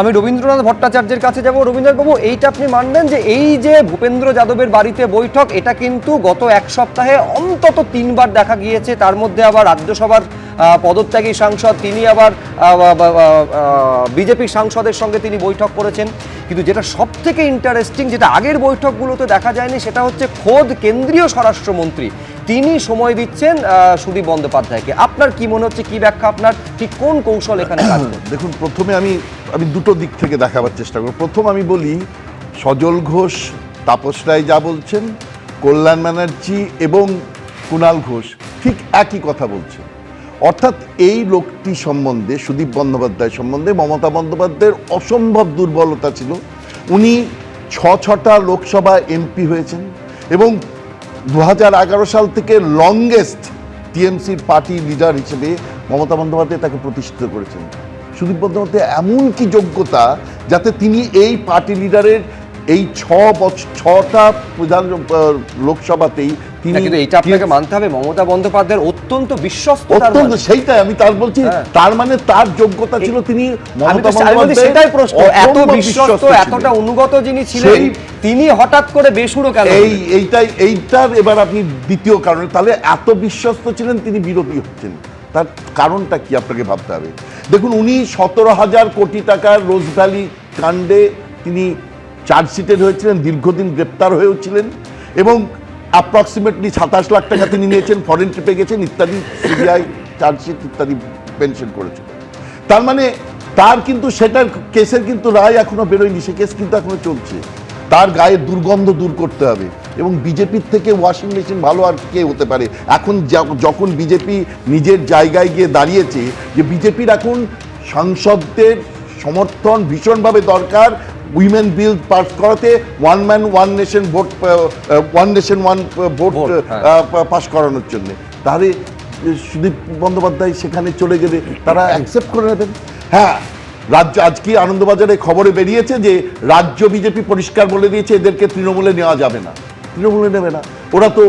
আমি রবীন্দ্রনাথ ভট্টাচার্যের কাছে যাব। রবীন্দ্রনাথবাবু, এইটা আপনি মানবেন যে এই যে ভূপেন্দ্র যাদবের বাড়িতে বৈঠক, এটা কিন্তু গত এক সপ্তাহে অন্তত 3বার দেখা গিয়েছে। তার মধ্যে আবার রাজ্যসভার পদত্যাগী সাংসদ, তিনি আবার বিজেপি সাংসদের সঙ্গে তিনি বৈঠক করেছেন। কিন্তু যেটা সব থেকে ইন্টারেস্টিং, যেটা আগের বৈঠকগুলোতে দেখা যায়নি, সেটা হচ্ছে খোদ কেন্দ্রীয় স্বরাষ্ট্রমন্ত্রী তিনি সময় দিচ্ছেন সুদীপ বন্দ্যোপাধ্যায়কে। আপনার কি মনে হচ্ছে, কি ব্যাখ্যা আপনার, ঠিক কোন কৌশল এখানে কাজ করছে? দেখুন, প্রথমে আমি দুটো দিক থেকে দেখাবার চেষ্টা করব। প্রথম আমি বলি, সজল ঘোষ, তাপস রায় যা বলছেন, কল্যাণ ব্যানার্জি এবং কুণাল ঘোষ ঠিক একই কথা বলছেন। অর্থাৎ এই লোকটি সম্বন্ধে, সুদীপ বন্দ্যোপাধ্যায় সম্বন্ধে মমতা বন্দ্যোপাধ্যায়ের অসম্ভব দুর্বলতা ছিল। উনি 6টা লোকসভা এমপি হয়েছেন এবং 2011 সাল থেকে লংগেস্ট টিএমসির পার্টি লিডার হিসেবে মমতা বন্দ্যোপাধ্যায় তাকে প্রতিষ্ঠিত করেছেন। সুদীপ বন্দ্যোপাধ্যায় এমন কি যোগ্যতা যাতে তিনি এই পার্টি লিডারের এই 6টা প্রধান লোকসভাতেই তিনি, কিন্তু এটা আপনাকে মানতে হবে, মমতা বন্দ্যোপাধ্যায়ের অত্যন্ত বিশ্বস্ত, অত্যন্ত, সেইটাই আমি তার বলছি। তার মানে তার যোগ্যতা ছিল, তিনি মমতা বন্দ্যোপাধ্যায়, সেটাই প্রশ্ন, এত বিশ্বস্ত, এতটা অনুগত যিনি ছিলেন, তিনি হঠাৎ করে বেসুরো কেন? এইটার এবার আপনি দ্বিতীয় কারণে, তাহলে এত বিশ্বস্ত ছিলেন তিনি বিরোধী হচ্ছেন, তার কারণটা কি আপনাকে ভাবতে হবে। দেখুন, উনি 17,000 কোটি টাকার রোজ ভ্যালি কাণ্ডে তিনি চার্জশিটেড হয়েছিলেন, দীর্ঘদিন গ্রেপ্তার হয়েছিলেন এবং অ্যাপ্রক্সিমেটলি 27 লাখ টাকা তিনি নিয়েছেন, ফরেন ট্রিপে গেছেন ইত্যাদি, সিবিআই চার্জশিট ইত্যাদি পেনশন করেছিল। তার মানে তার কিন্তু সেটার কেসের কিন্তু রায় এখনো বেরোয়নি, সে কেস কিন্তু এখনো চলছে। তার গায়ে দুর্গন্ধ দূর করতে হবে এবং বিজেপির থেকে ওয়াশিং মেশিন ভালো আর কে হতে পারে। এখন যখন বিজেপি নিজের জায়গায় গিয়ে দাঁড়িয়েছে, যে বিজেপির এখন সাংসদদের সমর্থন ভীষণভাবে দরকার উইমেন বিল পাস করাতে, one man one nation vote, one nation one vote pass করানোর জন্য। তাহলে সুদীপ বন্দ্যোপাধ্যায় সেখানে চলে গেলে তারা অ্যাকসেপ্ট করে নেবেন। হ্যাঁ, রাজ্য, আজকে আনন্দবাজারে খবরে বেরিয়েছে যে রাজ্য বিজেপি পরিষ্কার বলে দিয়েছে এদেরকে তৃণমূলে নেওয়া যাবে না, তৃণমূলে নেবে না। ওরা তো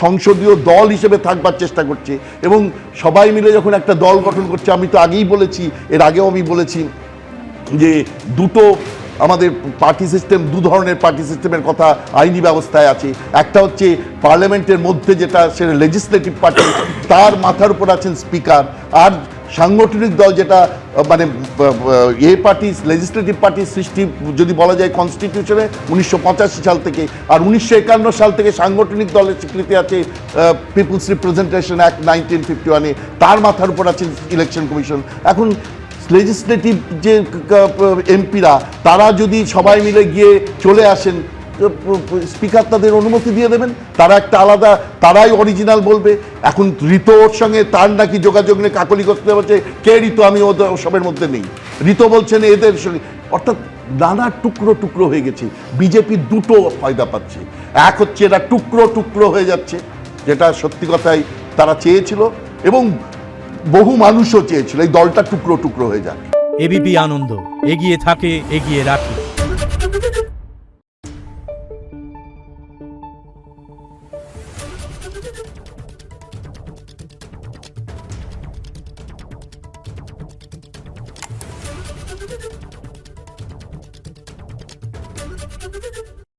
সংসদীয় দল হিসেবে থাকবার চেষ্টা করছে এবং সবাই মিলে যখন একটা দল গঠন করছে, আমি তো আগেই বলেছি, এর আগেও আমি বলেছি যে দুটো আমাদের পার্টি সিস্টেম, দু ধরনের পার্টি সিস্টেমের কথা আইনি ব্যবস্থায় আছে। একটা হচ্ছে পার্লামেন্টের মধ্যে যেটা, সেটা লেজিসলেটিভ পার্টি, তার মাথার উপর আছেন স্পিকার। আর সাংগঠনিক দল যেটা মানে পার্টি, লেজিসলেটিভ পার্টির সৃষ্টি যদি বলা যায় কনস্টিটিউশনে 1985 সাল থেকে, আর 1951 সাল থেকে সাংগঠনিক দলের স্বীকৃতি আছে পিপুলস রিপ্রেজেন্টেশন অ্যাক্ট 1951-এ, তার মাথার উপর আছে ইলেকশন কমিশন। এখন লেজিসলেটিভ যে এমপিরা, তারা যদি সবাই মিলে গিয়ে চলে আসেন, স্পিকার তাদের অনুমতি দিয়ে দেবেন, তারা একটা আলাদা, তারাই অরিজিনাল বলবে। এখন ঋতো ওর সঙ্গে তার নাকি যোগাযোগ নেই, কাকলি করতে বলছে, কে ঋতো, আমি ওসবের মধ্যে নেই। ঋতো বলছেন এদের সঙ্গে, অর্থাৎ নানা টুকরো টুকরো হয়ে গেছে। বিজেপি দুটো ফায়দা পাচ্ছে, এক হচ্ছে এরা টুকরো টুকরো হয়ে যাচ্ছে, যেটা সত্যি কথাই তারা চেয়েছিল এবং বহু মানুষও চেয়েছিল এই দলটা টুকরো টুকরো হয়ে যাক। এবিপি আনন্দ, এগিয়ে থাকে, এগিয়ে রাখে।